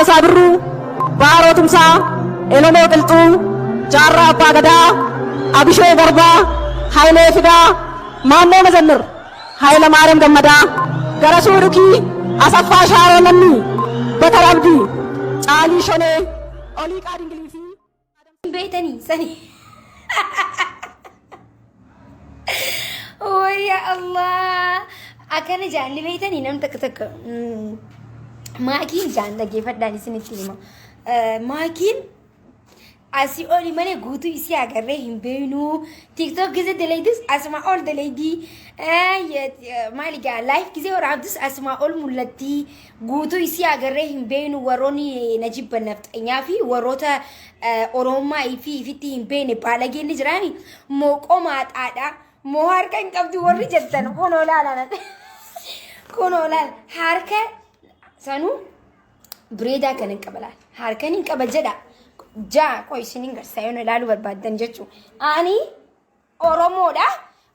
Taaddasaa Birruu, Baaroo Tumsaa, Elomoo Qilxuu, Jaarraa Abbaa Gadaa, Abishee Garbaa, Hayilee Fidaa, Maannoo Mazannir, Hayila Maariyaam Gammadaa, Garasuu Dhukii, Asaffaa Shaaroo Lammii, Batar Abdii, Caalii Shonee, Oliiqaa Dingilii fi beeytanii sanii. Oh ya Allah. Akkana jaalli beeytanii nam takka maakiin jaan dhaggeeffadhaan isinitti hima. Maakiin asii oli malee guutuu isii agarree hin beeknu. TikTok gisee dalaydus asuma ol dalaydii. Maaligaa live gisee waraabdus asuma ol mul'atti. Guutuu isii agarree hin beeknu. Warroonni na jibban nafxanyaa fi warroota Oromummaa fi ifitti hin beekne baalageen ni jiraani. Mooqoo maaxaadha. Moo harka hin qabdu warri jettan kun olaanaa. Kun olaanaa harka sanuu bireedaa kan hin qabalaan. Harkan hin qaba jedha. Jaa qoy isiniin garsaa yoon ilaaluu barbaadan jechuun. Ani Oromoodha.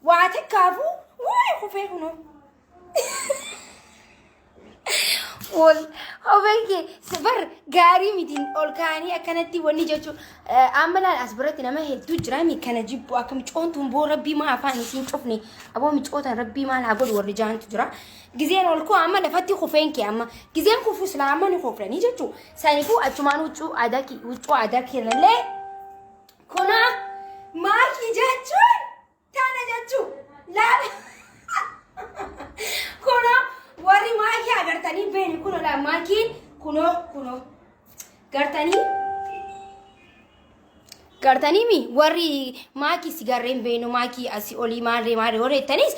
Waa takkaafuu waa'ee kufee kunoo. Wal hawwee safar gaarii mitiin ol kaanii akkanatti wanni jechuun amma laal as biratti nama hedduu jira mi kana jibbu akka micoontuun boo rabbii maa afaan isiin cufne aboo micootan rabbii maa laa godhu warri jaantu jira gizeen ol koo amma lafatti kufeen kee amma gizeen kufu islaama ni kufranii jechuun saniifuu achumaan huccuu aadaa kennallee kuna maakii jechuun tana jechuun laala kuna warri maakii agartanii beeni kuno la maakiin kuno gartanii mi warri maakii sigarreen beenu maakii asii olii maarree horeettanis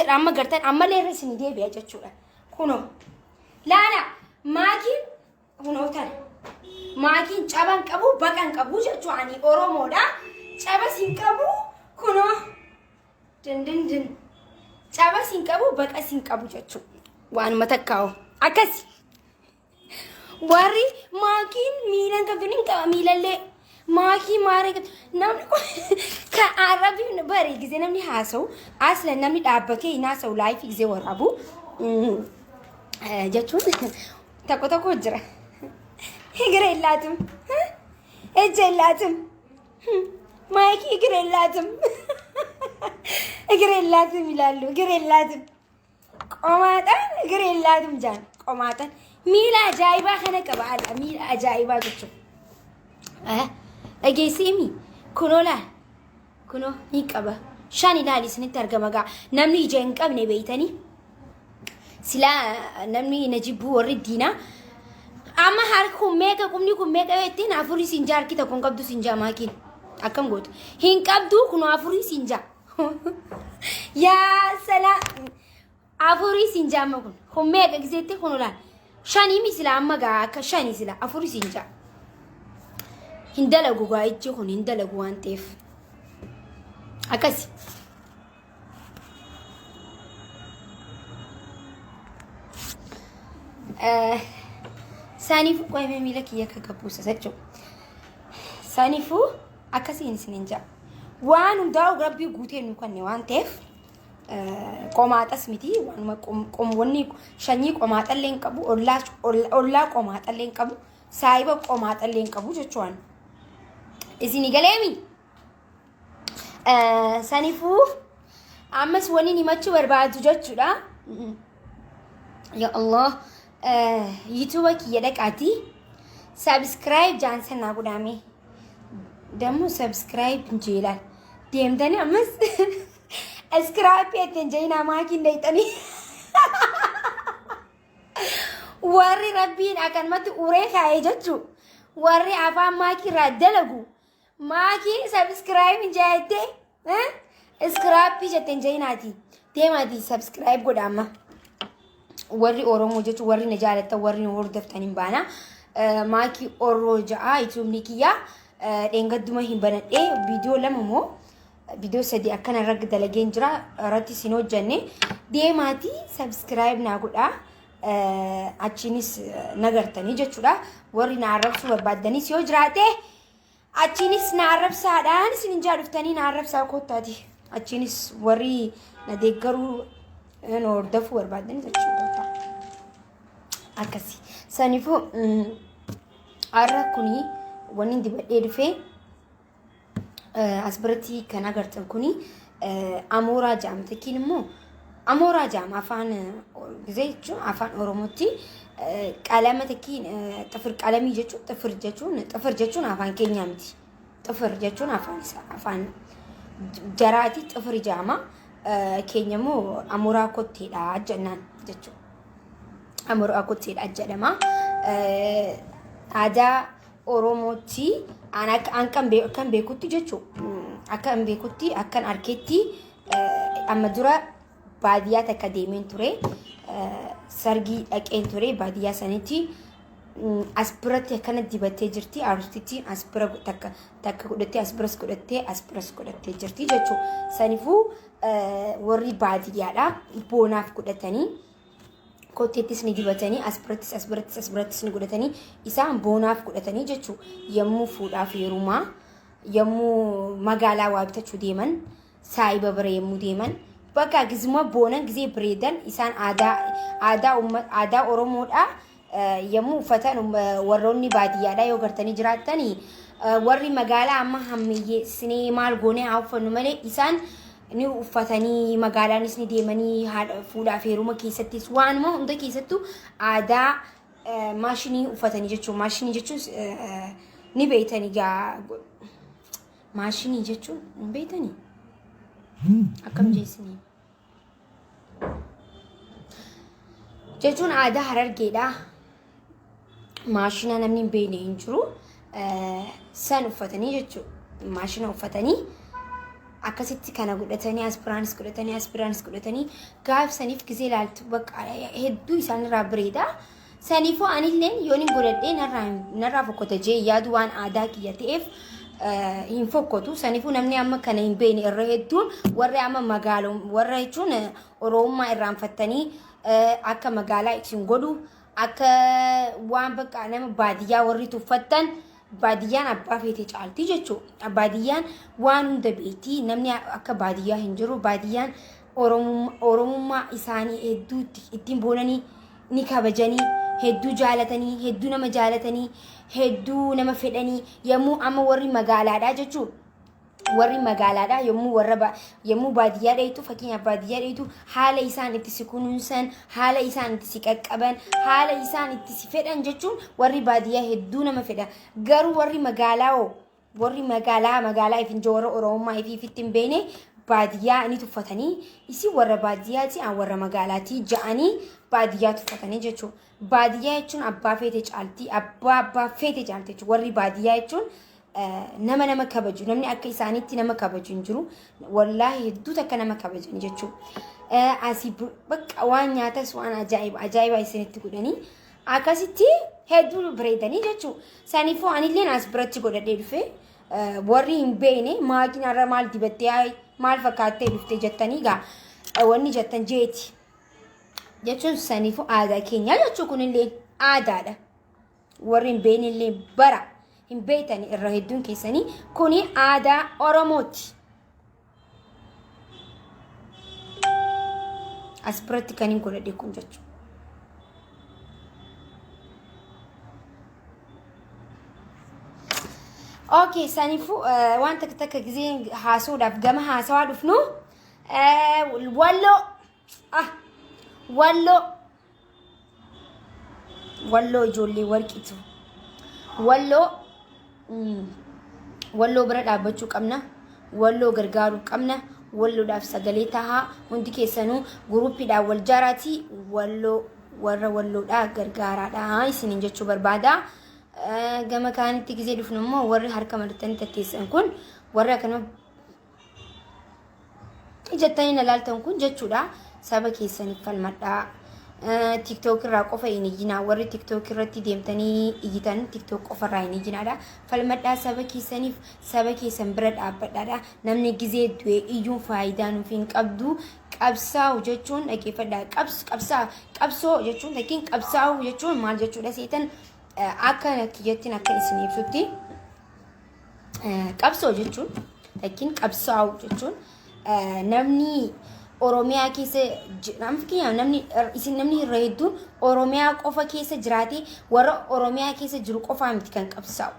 amma gartan amma leerra isin deebi'a jechuudha kuno laala maakiin kuno tana maakiin caban qabu baqan qabu jechuudha ani Oromoodha caba sin qabu kuno din caba sin qabu baqa sin qabu jechuudha waan matakkaa'u akkasi warri maakiin miilan qabduun hin qaba miilallee maakii maaree namni ka arabii bari gisee namni haasa'u aslan namni dhaabbatee hin haasa'u laayifii gisee waraabu jechuun tokko jira higire illaatum ejja illaatum maakii higire illaatum ilaallu higire illaatum qomaatan higire illaatum jaan qomaatan miila ajaa'ibaa kana qaba ala miila ajaa'ibaa jechuudha dhageessiimi kunoo laal kunoo ni qaba shan ilaali isinitti argama gaa namni ija hin qabne beeytanii silaa namni na jibbuu warri diinaa amma harki kun meeqa qubni kun meeqa beektiin afurii siinjaa harki tokko hin qabdu siinjaa maakiin akkam gootu hin qabdu kunoo afurii siinjaa yaa salaa afurii siinjaa amma kun meeqa giseetti kunoo laal shanii misila amma gaa akka shanii sila afurii siinjaa hin dalagu gaa ijji kun hin dalagu waan ta'eef akkasi saniifuu qoyamee miila kiyya akka gabuusa jechuudha saniifuu akkasiin isiniin jaa waan hundaa'u rabbii guutee nu kanne waan ta'eef qomaaxas miti waanuma qomwanni shanyii qomaaxallee hin qabu ollaa qomaaxallee hin qabu saayiba qomaaxallee hin qabu jechuudha isini galeemi saniifuu ammas wani himachuu barbaadu jechuudha ya Allah YouTube kiyya dhaqaatii subscribe jaansan naa godhaame dammo subscribe jeelaan deemtanii ammas subscribe etten jeyna maakiin daytanii warri rabbiin akkanumatti uree kaa'ee jechuu warri afaan maakii irraa dalagu maakii subscribe jettee subscribe jetten jeynaati deemaati subscribe godha amma warri Oromoo jechuun warri na jaalatan warri na hordoftan hin baana maakii Orroo ja'a YouTube kiyya dheengadduma hin banadhee viidiyoo lama moo viidiyoo sadii akkana irratti dalageen jira irratti isin hojjenne deemaati subscribe naa godha achiinis nagartanii jechuudha warri na arrabsuu barbaaddanis yoo jiraate achiinis na arrabsaadhaan isin hin jaaluftanii na arrabsaa koottaati achiinis warri na deeggaruu na hordofuu barbaaddanis jechuudha akkasi saniifuu arra kuni wanni dibadhee dhufee as biratti kan agartan kuni amooraa jedhama. Takkiin immoo amooraa jedhama afaan ጊዜ jechuun afaan Oromootti qalama takkiin xifir qalamii jechuun xifir jechuun afaan keenya miti. Xifir jechuun afaan jaraati xifir jedhama. Keenya immoo amooraa kotteedha jennaan jechuudha. Amooraa kotteedha jedhama. Aadaa Oromootti kan beekutti jechuudha. Akkan beekutti akkan arkeetti amma dura baadiyyaa takka deemeen ture. Sargii dhaqeen ture baadiyyaa sanitti as biratti akkana dibattee jirti. Arustittiin as bira takka godhattee as biras godhattee jirti jechuudha. Sanifuu warri baadiyyaadha boonaaf godhatanii kotteettis ni dibatanii as birattis ni godhatanii isaan boonaaf godhatanii jechuudha. Yommuu fuudhaaf heerumaa yommuu magaalaa waa bitachuu deeman saayiba bira yommuu deeman bakka gizuma boonan gizee bireedan isaan aadaa Oromoodha. Yommuu uffatan warroonni baadiyyaadha yoo gartanii jiraatanii warri magaalaa amma hammeeyyee sinee maal goonee haa uffannu malee isaan ni uffatanii magaalaanis ni deemanii fuudhaaf heeruma keessattis waanuma hunda keessattuu aadaa maashinii uffatanii jechuun maashinii jechuun ni beeytanii gaa maashinii jechuun ni beeytanii akkam jeesanii jechuun aadaa Harargeedha. Maashina namni hin beekne hin jiru san uffatanii jechuudha. Maashina uffatanii akkasitti kana godhatanii aspiraanis godhatanii gaafsaniif gisee ilaaltu bakka hedduu isaanirraa bireeda. Saniifuu anilleen yoon hin godhadhee narraa fokkota jee yaadu waan aadaa kiyya ta'eef hin fokkotu. Saniifuu namni amma kana hin beekne irra hedduun warri amma magaalaa warra jechuun Oromummaa irraanfattanii akka magaalaa isin godhu akka waan bakka nama baadiyyaa warri tuffattan baadiyyaan abbaa feete caalti jechuudha. Baadiyyaan waan hunda beekti. Namni akka baadiyyaa hin jiru. Baadiyyaan Oromummaa isaanii hedduu ittiin boonanii ni kabajanii hedduu jaalatanii hedduu nama jaalatanii hedduu nama fedhanii yommuu amma warri magaalaadha jechuudha. Warri magaalaadha yommuu baadiyyaa dheetu fakkeenyaaf baadiyyaa dheetu haala isaan itti si kunuunsan haala isaan itti si qaqqaban haala isaan itti si fedhan jechuun warri baadiyyaa hedduu nama fedha. Garuu warri magaalaa ifin joora Oromummaa ifiifitti hin beekne baadiyyaa ni tuffatanii isi warra baadiyyaati warra magaalaati ja'anii baadiyyaa tuffatanii jechuudha. Baadiyyaa jechuun abbaa feete caalti abbaa feete caalti jechuudha. Warri baadiyyaa jechuun nama kabaju namni akka isaaniitti nama kabaju hin jiru. Wallaahi hedduu takka nama kabajan jechuudha. Asii bakka waan nyaatas waan ajaa'iba isinitti godhanii akkasitti hedduu bireedanii jechuudha. Saniifuu anilleen as biratti godhadhee dhufe warri hin beekne maatiin har'a maal dibattee maal fakkaattee dhuftee jettanii gaa wanni jettan jeeti jechuun saniifuu aadaa keenya jechuun kunillee aadaadha. Warri hin beekne illee bara hin beektan irra hedduun keessanii kuni aadaa Oromooti. As biratti kan hin godhadhe kun jechuudha. Okay, saniifuu waan takka gisee haasuudhaaf gama haasawaa dhufnu walloo ijoollee warqitu walloo bira dhaabbachuu qabna. Walloo gargaaruu qabna. Walloodhaaf sagalee tahaa hundi keessanuu guruuppiidhaan wal jaaraati. Warra walloodhaa gargaaraadha isiniin jechuu barbaada. Gama kaanitti gisee dhufnu immoo warri harka maratanii tatteessan kun warri akkanuma jettanii na laaltan kun jechuudha. Saba keessaniif falmadhaa. TikTok irraa qofa hin iyyinaa. Warri TikTok irratti deemtanii iyyitan TikTok qofa irraa hin iyyinaadha. Falmadhaa saba keessaniif saba keessan bira dhaabbadhaadha. Namni gisee du'e iyyuun faayidaa nuuf hin qabdu. Qabsaa'u jechuun dhaggeeffadhaa. Qabsoo jechuun takkiin qabsaa'u jechuun maal jechuudha seetan akka kiyyattiin akka isin ibsutti qabsoo jechuun takkiin qabsaa'u jechuun namni Oromiyaa keessa namni irra hedduun Oromiyaa qofa keessa jiraate warra Oromiyaa keessa jiru qofaa miti kan qabsaa'u.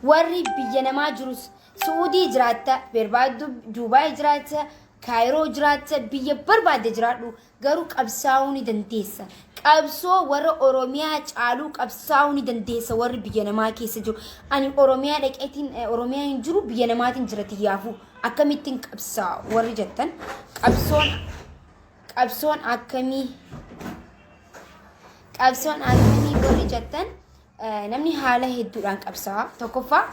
Warri biyya namaa jirus Suudii jiraatta, barbaaddu Duubaay jiraatta, Kaayiroo jiraatta, biyya barbaadde jiraadhu garuu qabsaa'uu ni dandeessa. Qabsoo warra Oromiyaa caaluu qabsaa'uu ni dandeessa warri biyya namaa keessa jiru. Ani Oromiyaa dhaqeetiin Oromiyaa hin jiru biyya namaatiin jirati yaafuu akkamittiin qabsaa'u warri jettan qabsoon akkamii warri jettan namni haala hedduudhaan qabsaa'a. Tokkoffaa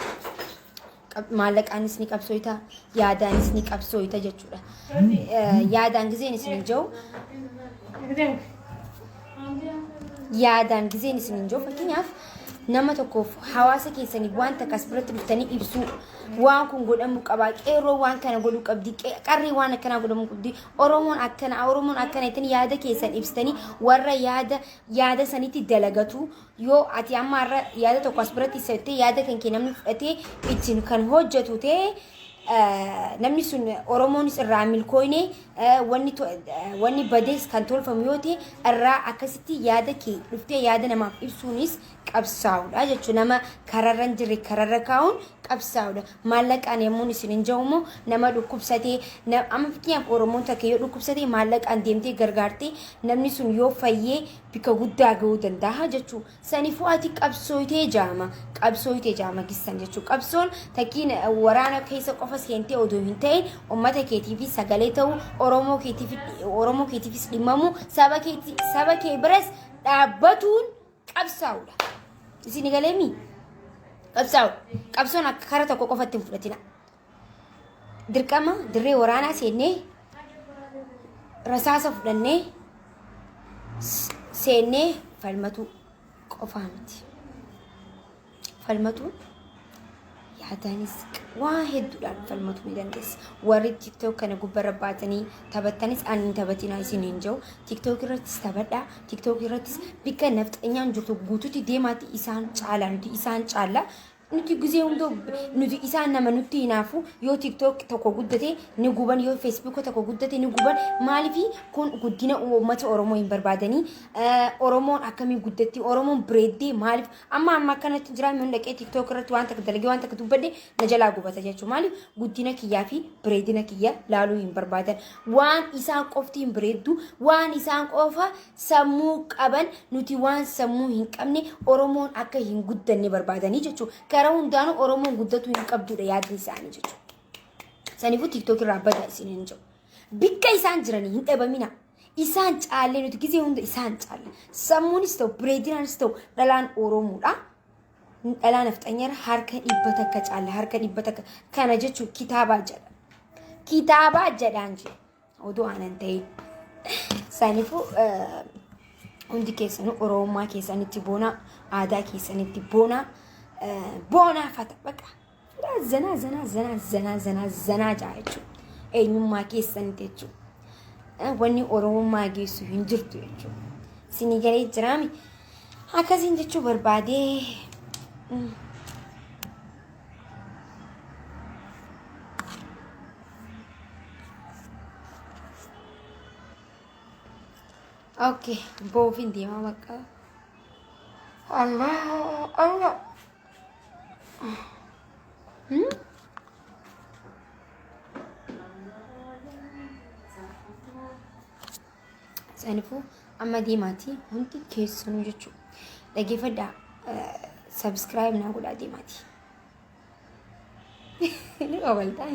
maallaqaanis ni qabsooyta, yaadaanis ni qabsooyta jechuudha. Yaadaan gizeen isin hin jiru. Yaadaan gizeen isin hin jiru. Fakkeenyaaf nama tokkoof hawaasa keessanii waan takkas biratti dhuftanii ibsuu waan kun godhamuu qaba, qeerroo waan kana godhuu qabdi, qarree waan akkanaa godhamuu qabdi, Oromoon akkana ittiin yaada keessan ibsitanii warra yaada sanitti dalagatu. Yoo ati amma irra yaada tokko as biratti ibsattee yaada kan kee namni fudhatee ittiin kan hojjetu ta'e namni sun Oromoonis irraa milkooyne wanni badees kan tolfamu yoo ta'e irraa akkasitti yaada kee dhuftee yaada namaaf ibsuunis qabsaa'uudha jechuudha. Nama kararra hin jirre kararra kaa'uun qabsaa'uudha. Maallaqaan yemmuu isin hin jiru nama dhukkubsatee amma fakkeenyaaf Oromoon takka yoo dhukkubsatee maallaqaan deemtee gargaartee namni sun yoo fayyee bika guddaa gahuu danda'a jechuudha. Saniifuu ati qabsooytee jaama gissan jechuudha. Qabsoon takkiin waraana keessa qofa seentee odoo hin ta'in uummata keetiifis sagalee ta'uu Oromoo keetiifis dhimmamu saba kee biras dhaabbatuun qabsaa'uudha. Isin galeemi qabsoon akka karaa tokko qofatti hin fudhatina. Dirqama dirree waraanaa seennee rasaasa fudhannee seennee falmatu qofaa miti. Falmatuun yaadaanis waan hedduudhaan falmatu ni dandeessa. Warri TikTok kana gubbarra baatanii taphattanis ani taphatinaa isin hin jiru. TikTok irrattis taphadhaa. TikTok irrattis bika nafxanyaan jirtu guutuutti deemaatti isaan caala. Nuti gizee hundoo nuti isaan nama nutti hinaafu yoo TikTok tokko guddate ni guban, yoo Facebook tokko guddate ni guban. Maaliif kun guddina uummata Oromoo hin barbaadanii Oromoon akkamiin guddatti Oromoon bireeddee maaliif amma kanatti jira min dhaqee TikTok irratti waan takka dalagee waan takka dubbadde na jalaa gubata jechuudha. Maaliif guddina kiyyaa fi bireedina kiyya laaluu hin barbaadan. Waan isaan qofti hin bireeddu, waan isaan qofa sammuu qaban nuti waan sammuu hin qabne Oromoon akka hin guddanne barbaadanii jechuudha. Karaa hundaanuu Oromoon guddatu hin qabdudha yaadni isaanii jechuudha. Saniifuu TikTok irraa badaa isin hin jiru. Bikka isaan jiranii hin dhabamina. Isaan caallee nuti gizee hunda isaan caalle. Sammuunis ta'u bireedinaanis ta'u dhalaan Oromoodha. Dhalaan nafxanyara harka dhibba takka caalle harka dhibba takka kana jechuun kitaabaa jedha. Kitaabaa jedhaan jedha. Oduu aanan ta'e. Saniifuu hundi keessanuu Oromummaa keessanitti boonaa, aadaa keessanitti boonaa. Boonaa fata baqa zanaa jaa jechuudha. Eenyummaa keessanitti jechuudha. Wanni Oromummaa geessu hin jirtu jechuudha. Isinii galee jiraami akkasiin jechuu barbaadee. Okay, boofin deemaa baqa. Allah. Saniifuu amma deemaati hundi keessanuu jechuudha. Dhaggeeffadhaa subscribe naa godhaa deemaati. Ni qabaltaa.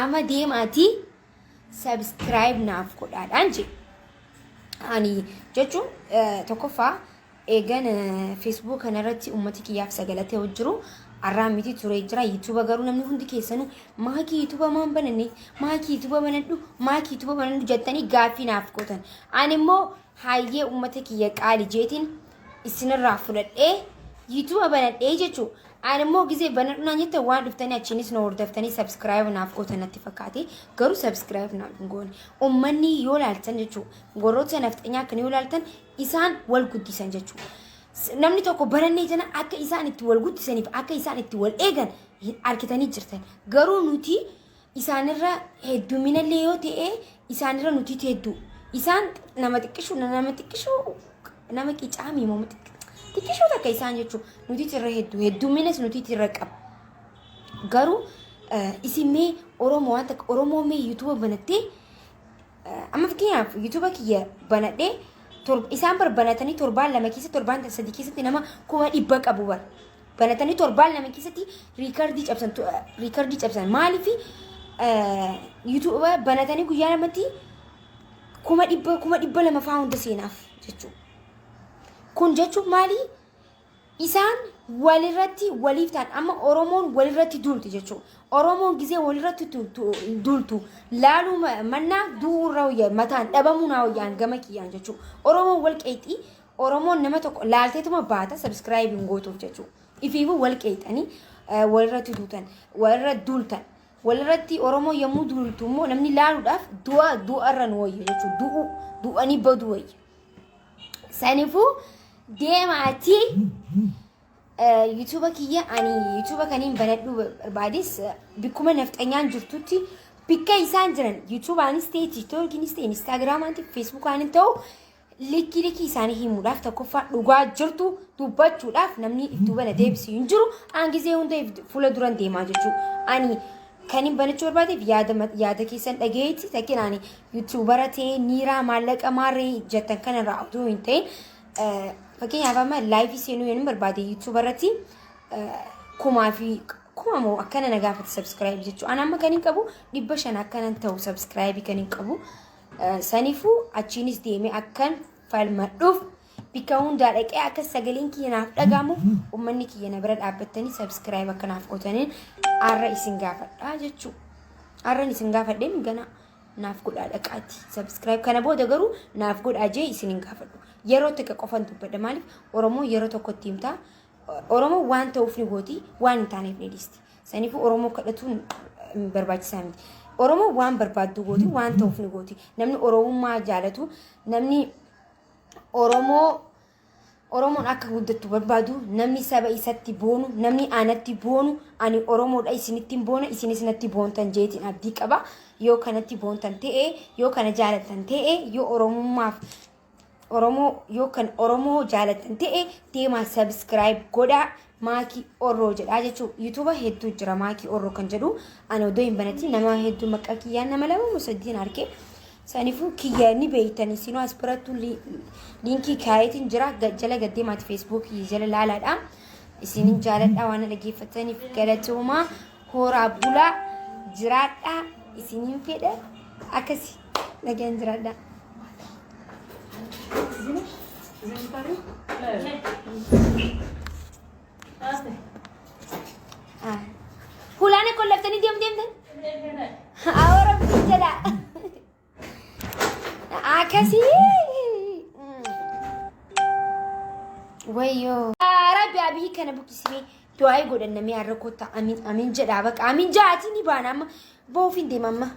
Amma deemaati subscribe naaf godhaadhaan jedhu. Ani jechuun tokkoffaa eegan Facebook kanarratti uummati kiyyaaf sagalatee hojjiru arraan miti ture jira. YouTube garuu namni hundi keessanuu maakii YouTube maan bananne maakii YouTube banannu jettanii gaaffii naaf gootan. Ani immoo hayyee uummata kiyya qaali jeetiin isinirraa fudhadhee YouTube banadhee jechuudha. Ani immoo gizee banadhu naan jette waan dhuftanii achiinis na hordoftanii subscribe naaf gootan natti fakkaate garuu subscribe naaf hin goone. Uummanni yoo laaltan jechuudha. Warroota nafxanyaa kan yoo laaltan isaan wal guddisan jechuudha. Namni tokko barannee jana akka isaan itti wal guddisaniif akka isaan itti wal eegan argitanii jirtan. Garuu nuti isaanirra hedduminallee yoo ta'e isaanirra nuti hedduu isaan nama xiqqishu nama qicaami moo xiqqishuu takka isaan jechuun nuti irra hedduminas nuti irra qaba garuu isimee Oromoo waan takka Oromoo mee YouTube banattee amma fakkeenyaaf YouTube kiyya banadhee isaan barbanatanii torbaan lama keessatti torbaan sadii keessatti nama 100 qabu banatanii torbaan lama keessatti riikardii cabsan maaliif YouTube banatanii guyyaa lamatti 100 lama fa'aa hunda seenaaf jechuudha. Kun jechuun maali? Isaan walirratti waliif ta'an amma Oromoon walirratti duulti jechuudha. Oromoon gizee walirratti duultu laaluu mannaa du'uurra wayyaa mataan dhabamuu naa wayyaan gama kiyyaan jechuudha. Oromoon wal qeexii Oromoon nama tokko laalteetuma baata subscribe gootuuf jechuudha. Ifiifuu wal qeexanii walirratti duultan. Walirratti Oromoo yommuu duultu immoo namni laaluudhaaf du'arra nu wayya jechuudha. Du'anii baduu wayya. Sanifuu deemaatii YouTube kiyya ani YouTube kaniin banadhu barbaades bikkuma nafxanyaan jirtutti bikka isaan jiran YouTube'aanis ta'e TikTok'aanis ta'e Instagram'aanis ta'e Facebook'aanis ta'u likki isaanii himuudhaaf tokkoffaa dhugaa jirtu dubbachuudhaaf namni itti bana deebisuu hin jiru angizee hunda fuula duran deemaa jechuudha. Ani kanin banachuu barbaadeef yaada keessan dhageetti takkinaan YouTube'ara ta'e niiraa maallaqa maarree jettan kanarraa utuu hin ta'in fakkeenyaaf amma laayifii seenuu yoo barbaade YouTube'arratti kuma moo akkana na gaafate subscribe jechuudha. Ani amma kanin qabu 500 akkanan ta'u subscribe kanin qabu sanifuu achiinis deemee akkan falmadhuuf bikka hundaa dhaqee akka sagaleen kiyya naaf dhagamu uummanni kiyya na bira dhaabbattanii subscribe akkanaaf godhaniin arra isin gaafadha jechuudha. Arran isin gaafadheen gana naaf godhaa dhaqaati subscribe kana booda garuu naaf godhaa jee isin hin gaafadhu. Yeroo tokko qofan dubbadha maaliif Oromoo yeroo tokkotti himtaa Oromoo waan ta'uuf ni gooti waan hin taaneef ni dhiisti. Sanifuu Oromoo kadhatuun barbaachisaa miti. Oromoo waan barbaaddu gooti waan ta'uuf ni gooti. Namni Oromummaa jaalatu namni Oromoon akka guddattu barbaadu namni saba isatti boonu namni aanatti boonu ani Oromoodha isinitti boona isinis natti boontan jeetiin abdii qaba. Yoo kanatti boontan ta'e yoo kana jaalatan ta'e yoo Oromoo jaalatan ta'e deemaa subscribe godhaa Maakii Orroo jedhaa jechuudha. YouTube hedduu jira Maakii Orroo kan jedhu ani odoo hin banatin nama hedduu maqaa kiyyaan nama 2 argee sanifuu kiyyaanni beeytanii sinoo as birattu liinkii kaayetiin jira jala gaddeemaati Facebook jala laalaadha. Isinin jaaladha waan dhaggeeffataniif galatoomaa horaa bulaa jiraadha isinin fedha akkasi nagaan jiraadha. Hulana kollaftanii deemtan? Awara bijjala. Akasi. Wayyo. Rabbi abii kana bukkisime du'aa godhannamee har'a kottaa amin jedhaa baqa amin jaati ni baana amma boofin deemamma.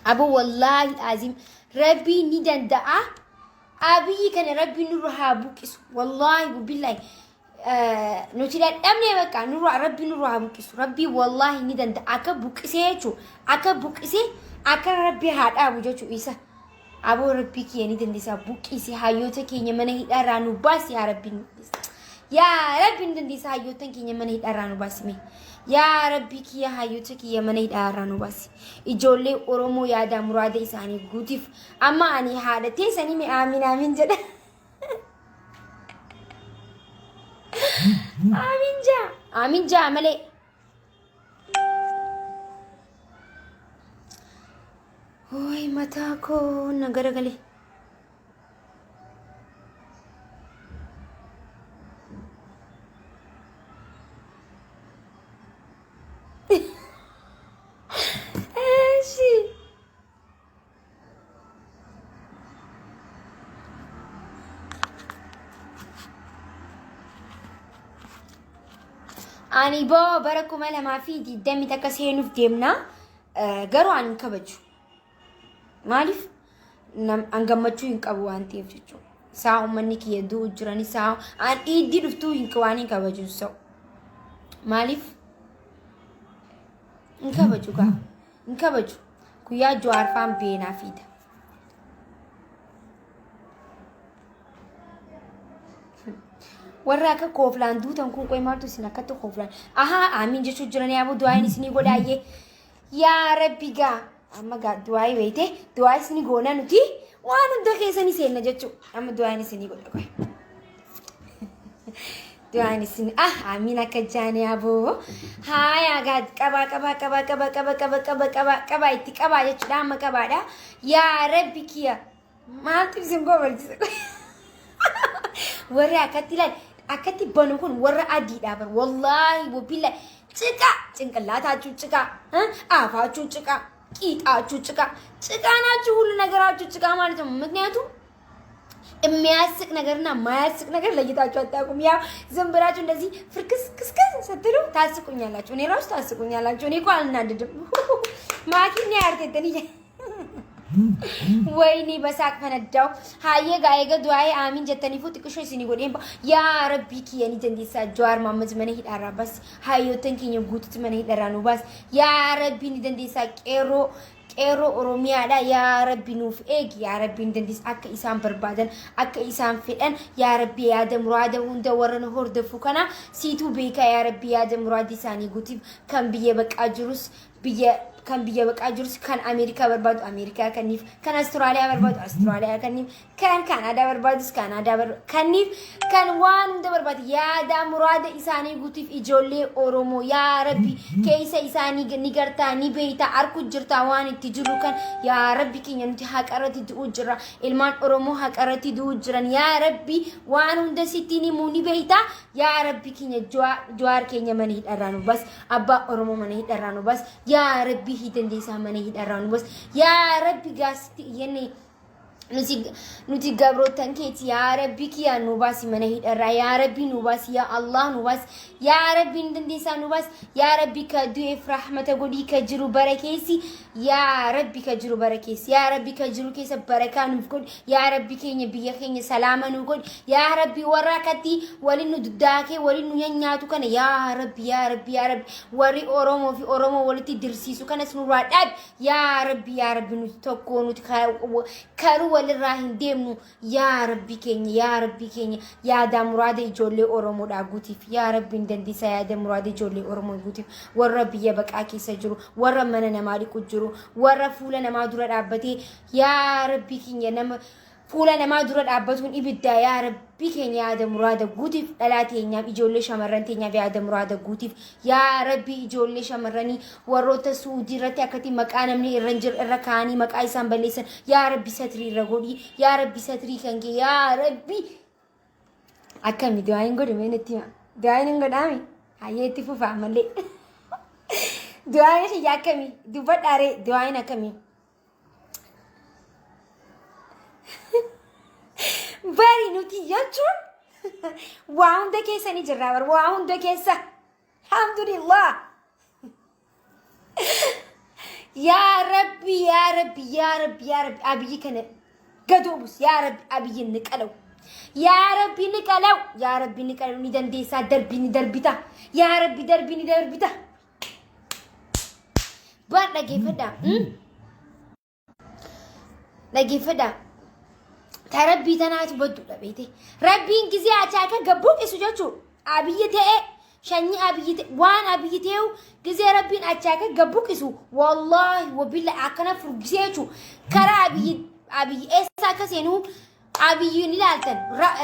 Abu wallahi azim Rabbi ni danda'a. Abii kana Rabbi nurra haa buqqisu wallahi billahi. Nuti dadhabnee baqa nurra Rabbi nurra haa buqqisu Rabbi wallahi ni danda'a akka buqqisee jechuudha akka buqqisee akka Rabbi haa dhaabu jechuudha isa. Aboo Rabbi kiyya ni dandeessaa buqqisee hayyoota keenya mana hidhaarraa nu baasi yaa Rabbi yaa Rabbi ni dandeessaa hayyoota keenya mana hidhaarraa nu baasi yaa Rabbi kiyya hayyoota kiyya mana hidhaarraa nu baasi ijoollee Oromoo yaada muraada isaanii guutiif amma ani haadha teessanii mi aamin jedha. Amin jaa malee. Oi mataa koo na garagalee. Ani boo bara 2020 takka seenuuf deemna garuu ani kabaju. Maaliif an gammachuu hin qabu waan ta'eef jechuudha. Saa uummanni kiyya du'u jirani saa an iddii dhuftuu hin waan hin kabaju sa'u. Maaliif hin kabaju gaa hin kabaju guyyaa Jawaarfaan beenaa fiida. Warra akka kooflaan duutan kun qoy maaltu isin akkatti kooflaan. Amiin jechuu jiranii aboo du'aan isinii godhaayyee. Yaa Rabbi gaa amma gaa du'aa weeyte du'aa isinii goona nuti waan hunda keessanii seenna jechuu amma du'aan isinii godha qoy. Du'aan isinii amiin akka jaanii aboo. Yaa gaa qabaa itti qabaa jechuudha amma qabaadha. Yaa Rabbi kiyya maaltu isin gobalchisa. Warri akkatti ilaali. Akkatti banu kun warra adiidha bar wallahi wabilla cika ጭንቅላታችሁ ጭቃ አፋችሁ ጭቃ ቂጣችሁ ጭቃ ጭቃ ናችሁ ሁሉ ነገራችሁ ጭቃ ማለት ነው። ምክንያቱም የሚያስቅ ነገርና ማያስቅ ነገር ለይታችሁ አታውቁም። ያ ዝም ብላችሁ እንደዚህ ፍርክስ ክስክስ ስትሉ ታስቁኛላችሁ። እኔ ራሱ ታስቁኛላችሁ። እኔ እኮ አልናደድም። ማኪን ያርተተኒ ويني بساك فنداو هاي غايغا دواي امين جتني فوت كشو سيني غودين يا ربي كي يعني جندي سا جوار محمد منه هيدارا بس هايو تنكي نغوت منه هيدارانو بس يا ربي ني جندي سا قيرو اوروميا دا يا ربي نوف ايج يا ربي ندنديس اك إسام بربادن اك إسام فدن يا ربي يا دم راده وند ورن هورد فكنا سيتو بيكا يا ربي يا دم رادي ساني غوتي كان بيه بقى جروس بيه كان بيجي بقى أجرس كان أمريكا برباد أمريكا كنيف كان أستراليا برباد أستراليا كنيف كان كندا برباد كندا كنيف كان وان ده برباد يا دا مراد إساني قطيف إجولي أورومو يا ربي كيس إساني نيجرتاني بيتا أركو جرتا وان تجرو كان يا ربي كي ينتي هاك أرتي دوجرا إلمان أورومو هاك أرتي دوجرا يا ربي وان ده ستيني موني بيتا يا ربي كي جوار كي يمني الأرانو بس أبا أورومو مني الأرانو بس يا ربي هيدن دي سامنه هيدران بس يا ربي غاستي يعني نتي غبرو تنكيت يا ربي كيا نوباس منه هيدرا يا ربي نوباس يا الله نوباس يا ربي ندن دي سانوباس يا ربي كدو رحمه غدي كجرو بركيسي يا ربي كجرو بركيسي يا ربي كجرو كيس بركه نفقد يا ربي كيني بيه كيني سلام نقول يا ربي وراكتي ولنو دداكي ولنو ينياتو كان يا ربي يا ربي يا ربي وري اورومو في اورومو ولتي درسيسو كان اسمو راداب يا ربي نتكونو كارو ولراهن ديمنو يا ربي كيني يا دا مراد جولي اورومو دا غوتيف يا ربي ندندي سا يا دا مراد جولي اورومو غوتيف وربي يبقى كي سجرو ور مننا مالي كجرو ور فولنا ما دور دابتي يا ربي كيني نم فولنا ما دور دابتون ابدا يا ربي كيني يا دا مراد غوتيف دلاتي نيا اجولي شمرنتي نيا يا دا مراد غوتيف يا ربي اجولي شمرني وروت سودي رتي اكتي مكانمني رنجر ركاني مكاي سامبليسن يا ربي ستري رغودي يا ربي ستري كانكي يا ربي أكمل دعائن قولي مين التيما دعائن قدامي هايتي فوفا عملي دعائن شيء أكمل دوبت أري دعائن أكمل باري نوتي يجون واون ده كيسة نجرّاور واون ده كيسة الحمد لله يا ربي يا ربي يا ربي يا ربي أبي كنا قدوبس يا ربي أبي نكالو يا ربي نكالو يا ربي نكالو ندن ديسا دربيتا يا ربي دربيتا بار لقي فدا تربي تنات بدو لبيتي ربي انكزي أتاكا قبوك إسوجاتو أبيته شني أبيته وان أبيتهو كزي ربي أتاكا قبوك إسو والله وبالله أكنا فرقسيتو كرا أبي إسا كسينو أبيين لالتن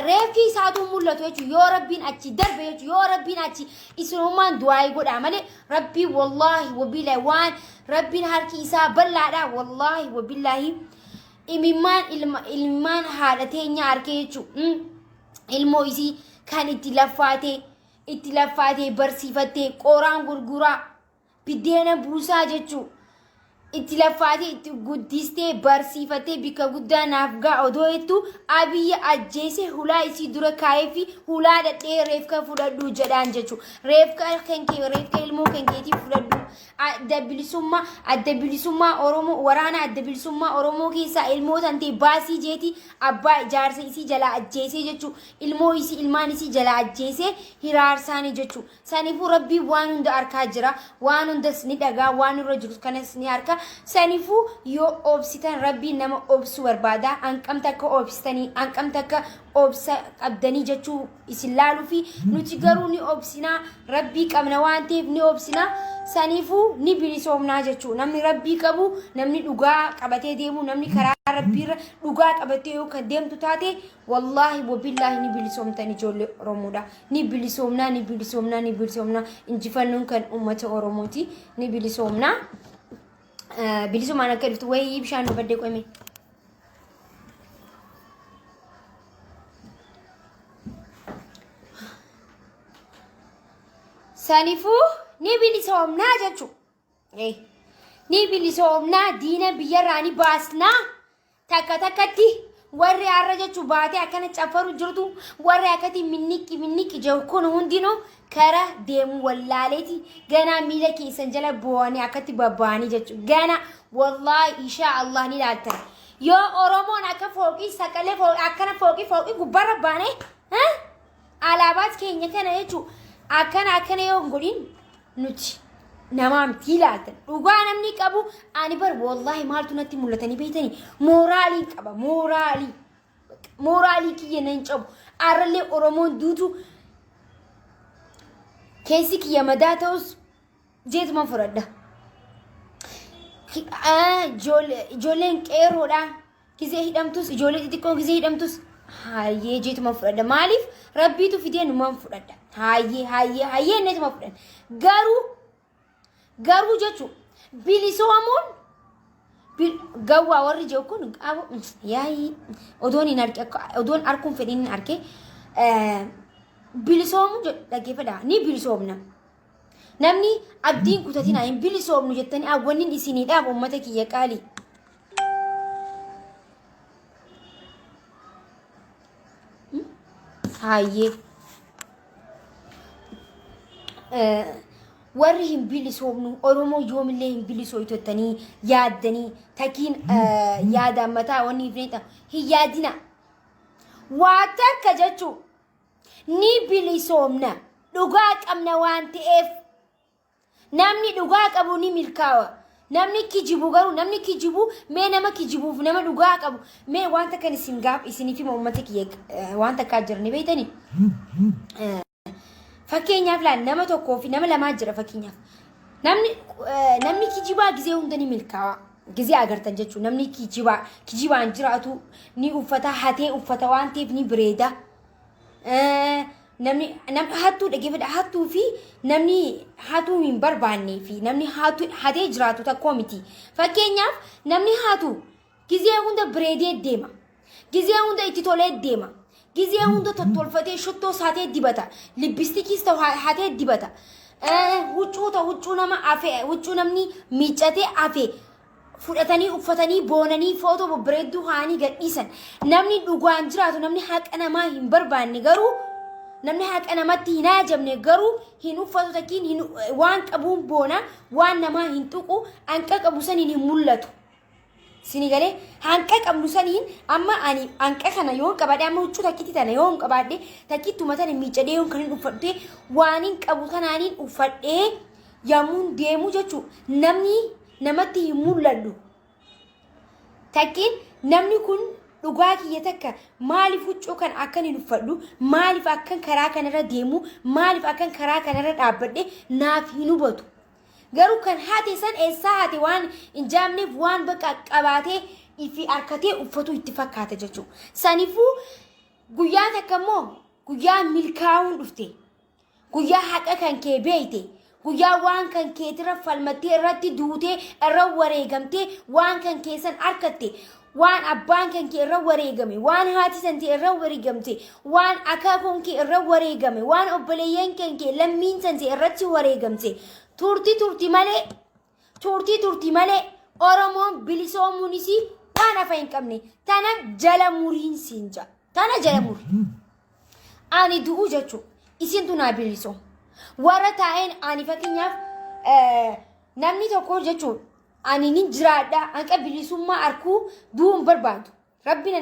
ريفكي ساتو مولتو يا ربي أتي درب يا ربي أتي إسلومان دعاء قد عمله ربي والله وبالله وان ربي هاركي إسا بلعنا والله وبالله إلمان حالتين ياركيتو المويسي كان اتلافاتي برسيفتي قران غرغرا بدينا بوسا جچو اتلافاتي قدستي برسيفتي بك غدا نافغا اودويتو ابي اجيسي هولا ايسي دورا كايفي هولا دتي ريفكا فودو جدان جچو ريفكا المو كنكيتي فودو الدبلسوما أورومو ورانا الدبلسوما أورومو كيسا الموت أنتي باسي جيتي أبا جارسي إسي جلا أجيسي جتشو المو إسي إلمان إسي جلا أجيسي هرار ساني جتشو ساني فو ربي وانون دا أركا جرا وانون دا سني داقا وانون رجل كان سني أركا sanifu yo obsitan rabbi nama obsu barbada anqam takka obsitani anqam takka obsa qabdani jechu isilalu fi nuti garu ni obsina rabbi qabna waan teef ni obsina sanifu ni bilisomna jechu namni rabbi qabu namni dhuga qabate deemu namni kara rabbi dhuga qabate yo kan deemtu taate wallahi wa billahi ni bilisomtani jolle oromoda ni bilisomna injifannun kan ummata oromoti ni bilisomna bilisomana kadiftu way bishan badde qoyme sanifu ni bilisomna jechu ni bilisomna diina biyarani basna takati warri arra jechu baate akana cafaru jirtu warri akati minniki jawkun hundino kara deemu wallaaleti gana miila keessan jala booni akati babbaani jechu gana wallahi insha Allah ni laalta yo oromoon akka fooqi saqalee fooqi akana fooqi gubbarra baane alaabaat keenya kana jechu akana yo godin nuti namam tilata dhugaa namni qabu ani bar wallahi maaltu natti mul'atani beetani moraalii qaba moraalii kiyya nan cabu arralee oromoon duutu keessi kiyya madaa ta'us jeetuma fudhadha ijoolleen qeeroodha gizee hidhamtus ijoollee xixiqqoo gizee hidhamtus hayyee jeetuma fudhadha maaliif rabbiitu fidee numaan fudhadha hayyee neetuma fudhadha garuu jechu bilisoomuun gawwa warri jechu kun yaai odoon arkuun fedhin arke bilisoomu dhageeffadha ni bilisoomna namni abdiin kutatina hin bilisoomnu jettanii awwannin isiniidhaaf ummata kiyya qaali hayyee warri hin bilisoomnu oromoo yoomillee hin bilisoo itottanii yaaddanii takiin yaadaan mataa wanni ifneeta hin yaadina waa takka jechu ni bilisoomna dhugaa qabna waan ta'eef namni dhugaa qabu ni milkaawa namni kijibu garuu namni kijibu mee nama kijibuuf nama dhugaa qabu mee waan takkan isin gaaf isiniif hima ummata kiyya waan takkaa jirani beeytanii fakkeenyaaf laal nama tokkoo fi nama lamaa jira fakkeenyaaf namni kijibaa gizee hunda ni milkaawa gizee agartan jechuun namni kijibaan jiraatu ni uffata hatee uffata waan ta'eef ni bireeda namni hattuu dhageeffadha hattuu fi namni hattuu hin barbaannee fi namni hatee jiraatu takkoo miti fakkeenyaaf namni hattuu gizee hunda bireedee deema gizee hunda itti tolee deema gizee hunda tottolfatee shottoo saatee dibata lippistikis ta'u hatee dibata huccuu nama afee huccuu namni miiccatee afee fudhatanii uffatanii boonanii footoo babbareedduu haanii gadhiisan namni dhugaan jiraatu namni haqa namaa hin barbaanne garuu namni haqa namatti hin ajabne garuu hin uffatu takkiin waan qabuun boona waan namaa hin tuqu hanqa qabu saniin hin mul'atu sinigale hanqa qabnu saniin amma ani hanqa kana yoon qabaadhe amma huccuu takkitti tana yoon qabaadhe takkitti matan miicadhee yoon kan hin uffadhe waan hin qabu kanaaniin uffadhee yommuun deemu jechuu namni namatti hin mul'adhu takkiin namni kun dhugaa kiyya takka maaliif huccuu kan akkan hin uffadhu maaliif akkan karaa kanarra deemu maaliif akkan karaa kanarra dhaabbadhe naaf hin hubatu garuu kan haate san eessaa haate waan hin jaamneef waan bakka qabaatee ifi harkatee uffatu itti fakkaata jechuudha. Sanifuu guyyaa takka immoo guyyaa milkaa'uun dhufte guyyaa haqa kan kee beeyte guyyaa waan kan keetira falmattee irratti duutee irra wareegamtee waan kan keessan harkatte waan abbaan kan kee irra wareegame waan haati santi irra wareegamte waan akaakuun kee irra wareegame waan obboleeyyan kan kee lammiin santi irratti wareegamte turti malee oromoon bilisoomuunis waan afa hin qabne tana jala muriin siinja tana jala murii ani du'u jechuun isin tunaa bilisoo warra taa'een ani fakkeenyaaf namni tokko jechuun ani ni jiraadha hanqa bilisummaa arkuu du'uun barbaadu ربنا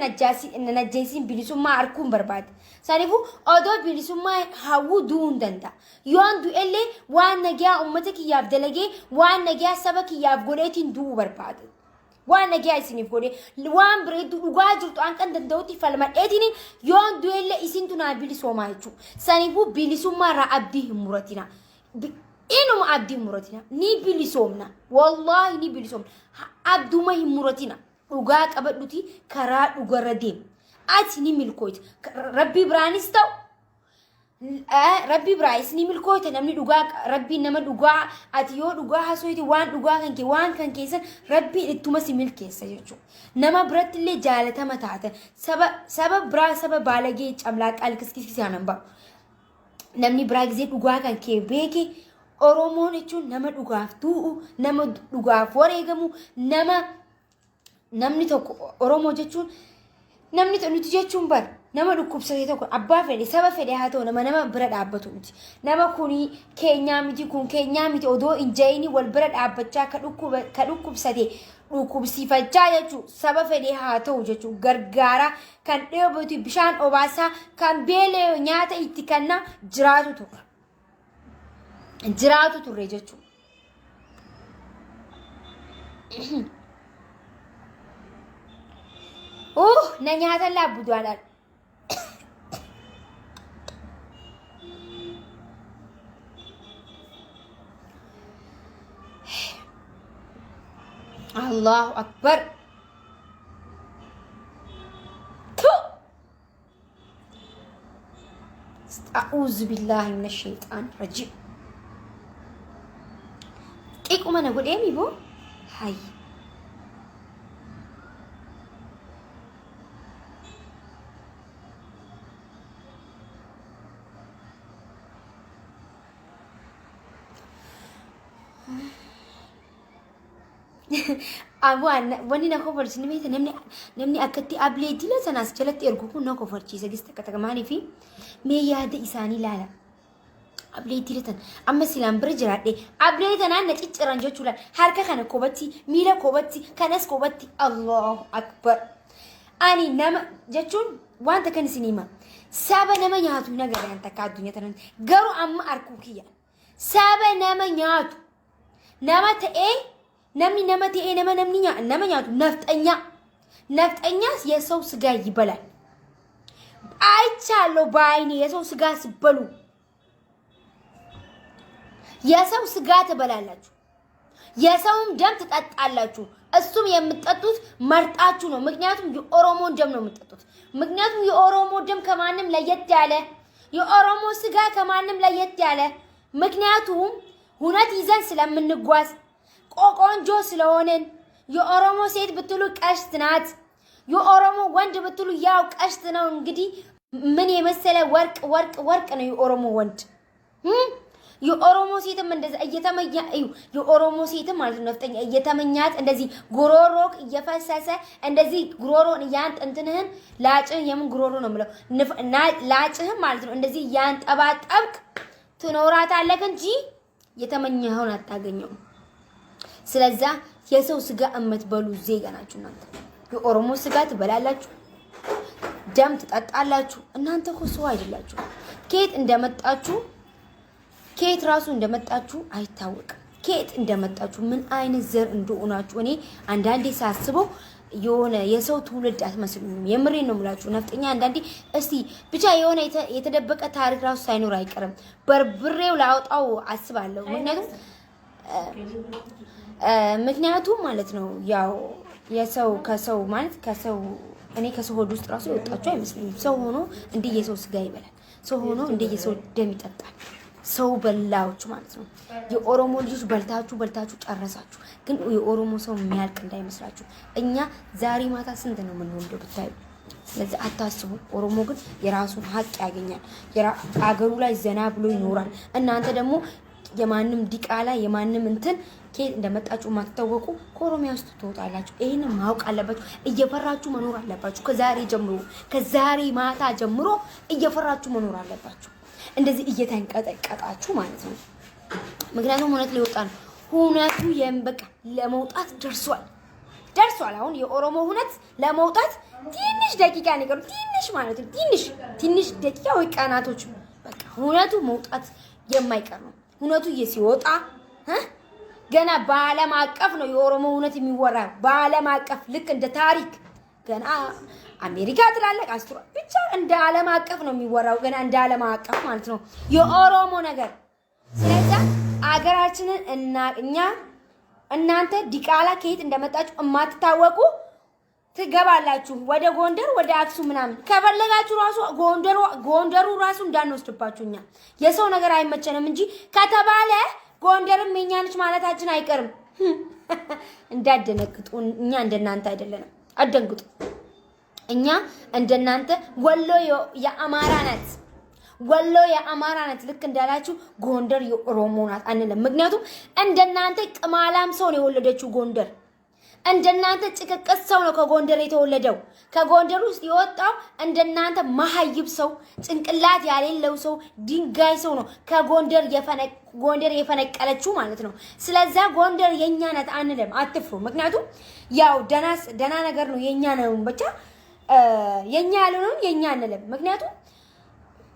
نجاسين بلسما أركون برباد سانيفو أدو بلسما هاو دون دندا يوان دو إلي وان نجا أمتك يافدلجي وان نجا سبك يافغوليتين دو برباد وان نجا يسنيف غولي وان بريد وغاجر تو أنك أنت دوتي فلما إديني يوان دو إلي إسين تنا بلسما يجو سانيفو بلسما را أبديه مرتنا إنهم أبدي مرتنا ني بلسومنا والله ني بلسوم أبدو ما هي مرتنا وقاك أبدوتي كرا وقرديم أتني ملكوت ربي برانستو ربي برايس ني ملكوت نمني وقاك ربي نما وقاع أتيو وقاع سويتي وان كان كيسن ربي التمسي ملكيس يجو نما برت اللي جالتها متاعته سبب برا سبب بالجي أملاك الكسكيس يانبا نمني براك زيت وقاع كان كيبيكي أورومون يجون نما وقاف تو نما وقاف وريجمو namni tokko oromoo jechuun namni nuti jechuun bar nama dhukkubsatee tokko abbaa fedhe saba fedhe haa ta'u nama bira dhaabbatu miti nama kuni keenyaa miti kun keenyaa miti odoo injayini wal bira dhaabbachaa ka dhukkubsatee dhukkubsiifachaa jechuun saba fedhe haa ta'u jechuun gargaara kan dheebotu bishaan obaasaa kan beelee nyaata itti kanna jiraatu turre jechuun. نياتا لا بدوالا الله أكبر أعوذ بالله من الشيطان الرجيم كيف أنا أقول إيه ميبو هاي wanni na kofarchi ni namni akkatti ableetii la sanas jalatti ergu kun na kofarchiisa gista katagamaanii fi mee yaada isaanii laala ableetii tan amma silaan bira jiraadhe ableetii tanaan na cicciran jechuudha harka kana kobatti miila kobatti kanas kobatti Allahu akbar ani nama jechuun wanta kan isinima saba nama nyaatu nagaran takka addunyaa tanan garuu amma arkuu kiyya saba nama nyaatu nama ta'ee namni nama ta'ee nama nyaatu nafxanyaas የሰው ስጋ ይበላል አይቻለሁ ባይኔ የሰው ስጋ ሲበሉ የሰው ስጋ ትበላላችሁ የሰውም ደም ትጠጣላችሁ እሱም የምትጠጡት መርጣችሁ ነው ምክንያቱም የኦሮሞን ደም ነው የምትጠጡት ምክንያቱም የኦሮሞ ደም ከማንም ለየት ያለ የኦሮሞ ስጋ ከማንም ለየት ያለ ምክንያቱም ሁነት ይዘን ስለምንጓዝ ቆቆንጆ ስለሆነን የኦሮሞ ሴት ብትሉ ቀሽት ናት የኦሮሞ ወንድ ብትሉ ያው ቀሽት ነው እንግዲህ ምን የመሰለ ወርቅ ነው የኦሮሞ ወንድ የኦሮሞ ሴትም እንደዛ እየተመኛ የኦሮሞ ሴትም ማለት ነው ነፍጠኛ እየተመኛት እንደዚህ ጉሮሮክ እየፈሰሰ እንደዚህ ጉሮሮን ያንጠንትንህን ላጭህ የምን ጉሮሮ ነው ማለት ላጭህም ማለት ነው እንደዚህ ያንጠባጠብክ ትኖራታለህ እንጂ የተመኘኸውን አታገኘው ስለዛ የሰው ስጋ እምትበሉ ዜጋ ናችሁ እናንተ የኦሮሞ ስጋ ትበላላችሁ ደም ትጠጣላችሁ እናንተ እኮ ሰው አይደላችሁ ከየት እንደመጣችሁ ከየት ራሱ እንደመጣችሁ አይታወቅም ከየት እንደመጣችሁ ምን አይነት ዘር እንደሆናችሁ እኔ አንዳንዴ ሳስበው የሆነ የሰው ትውልድ አትመስሉኝም የምሬን ነው የምላችሁ ነፍጠኛ አንዳንዴ እስቲ ብቻ የሆነ የተደበቀ ታሪክ ራሱ ሳይኖር አይቀርም በርብሬው ላውጣው አስባለሁ ምክንያቱም ማለት ነው ያው የሰው ከሰው ማለት ከሰው እኔ ከሰው ሆድ ውስጥ ራሱ የወጣችሁ አይመስልኝም ሰው ሆኖ እንደ የሰው ስጋ ይበላል ሰው ሆኖ እንደ የሰው ደም ይጠጣል ሰው በላዎች ማለት ነው የኦሮሞ ልጆች በልታችሁ ጨረሳችሁ ግን የኦሮሞ ሰው የሚያልቅ እንዳይመስላችሁ እኛ ዛሬ ማታ ስንት ነው የምንወልደው ብታዩ ስለዚህ አታስቡ ኦሮሞ ግን የራሱን ሀቅ ያገኛል አገሩ ላይ ዘና ብሎ ይኖራል እናንተ ደግሞ የማንም ዲቃላ የማንም እንትን ከየት እንደመጣችሁ ማትታወቁ ከኦሮሚያ ውስጥ ትወጣላችሁ ይሄንን ማውቅ አለባችሁ እየፈራችሁ መኖር አለባችሁ ከዛሬ ማታ ጀምሮ እየፈራችሁ መኖር አለባችሁ እንደዚህ እየተንቀጠቀጣችሁ ማለት ነው ምክንያቱም ሁነት ሊወጣ ነው ሁነቱ የምበቃ ለመውጣት ደርሷል አሁን የኦሮሞ ሁነት ለመውጣት ትንሽ ደቂቃ ነው የቀረው። ትንሽ ማለት ነው ትንሽ ደቂቃ ወይ ቀናቶች በቃ እውነቱ መውጣት የማይቀር ነው። እውነቱ ሲወጣ ገና በዓለም አቀፍ ነው የኦሮሞ እውነት የሚወራው በዓለም አቀፍ ልክ እንደ ታሪክ ገና አሜሪካ ትላለቅ አስትሮ ብቻ እንደ ዓለም አቀፍ ነው የሚወራው ገና እንደ ዓለም አቀፍ ማለት ነው የኦሮሞ ነገር። ስለዚህ አገራችንን እና እኛ እናንተ ዲቃላ ከየት እንደመጣችሁ እማትታወቁ ትገባላችሁ ወደ ጎንደር ወደ አክሱም ምናምን ከፈለጋችሁ ራሱ ጎንደሩ ራሱ እንዳንወስድባችሁኛ የሰው ነገር አይመቸንም እንጂ ከተባለ ጎንደርም የኛ ነች ማለታችን አይቀርም። እንዳደነግጡ እኛ እንደናንተ አይደለንም። አደንግጡ። እኛ እንደናንተ ወሎ የአማራ ናት ወሎ የአማራ ናት ልክ እንዳላችሁ ጎንደር የኦሮሞ ናት አንልም። ምክንያቱም እንደናንተ ቅማላም ሰው ነው የወለደችው ጎንደር። እንደናንተ ጭቅቅስ ሰው ነው ከጎንደር የተወለደው። ከጎንደር ውስጥ የወጣው እንደናንተ መሀይብ ሰው ጭንቅላት ያሌለው ሰው ድንጋይ ሰው ነው ከጎንደር የፈነቀለችው ማለት ነው። ስለዛ ጎንደር የኛ ናት አንልም። አትፍሩ። ምክንያቱም ያው ደና ነገር ነው የኛ ነው ብቻ የኛ ያልሆነውን የኛ አንልም። ምክንያቱም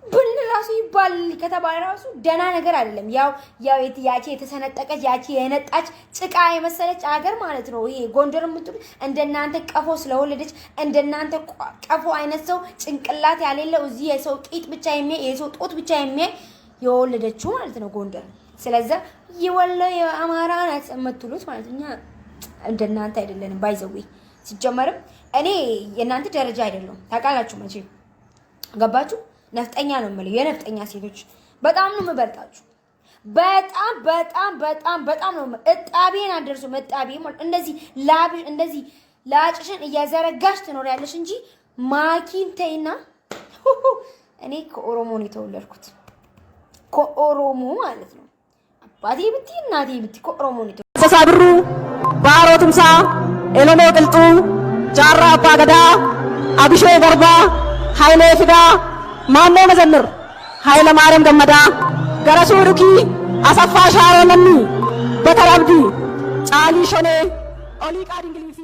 ብን ራሱ ይባል ከተባለ ራሱ ደና ነገር አይደለም። ያው ያቺ የተሰነጠቀች ያቺ የነጣች ጭቃ የመሰለች አገር ማለት ነው። ይሄ ጎንደር የምትሉ እንደናንተ ቀፎ ስለወለደች እንደናንተ ቀፎ አይነት ሰው ጭንቅላት ያሌለው እዚህ የሰው ቂጥ ብቻ የሚያይ የሰው ጦት ብቻ የሚያይ የወለደችው ማለት ነው ጎንደር። ስለዚህ የወሎ የአማራ ናት የምትሉት ማለት እኛ እንደናንተ አይደለንም። ባይዘዌ ሲጀመርም እኔ የናንተ ደረጃ አይደለም ታውቃላችሁ። መቼ ገባችሁ? ነፍጠኛ ነው የምለው የነፍጠኛ ሴቶች በጣም ነው የምበልጣችሁ። በጣም ነው እጣቢን አደርሱ መጣቢ ማለት እንደዚህ ላጭሽን እያዘረጋሽ ትኖሪያለሽ እንጂ ማኪንተይና እኔ ከኦሮሞ ነው የተወለድኩት። ከኦሮሞ ማለት ነው አባቴ ብቲ እናቴ ብቲ ከኦሮሞ ነው ተሳብሩ ባሮ ቱምሳ ኤሎሞ ቅልጡ ጃራ አባገዳ አብሾ ገርባ ኃይሌ ፊዳ ማኖ መዘምር ኃይለ ማርያም ገመዳ ገረሱ ዱኪ አሰፋ ሻሮ ለሚ በተራብዲ ጫሊ ሾኔ ኦሊ ቃድ እንግሊዝ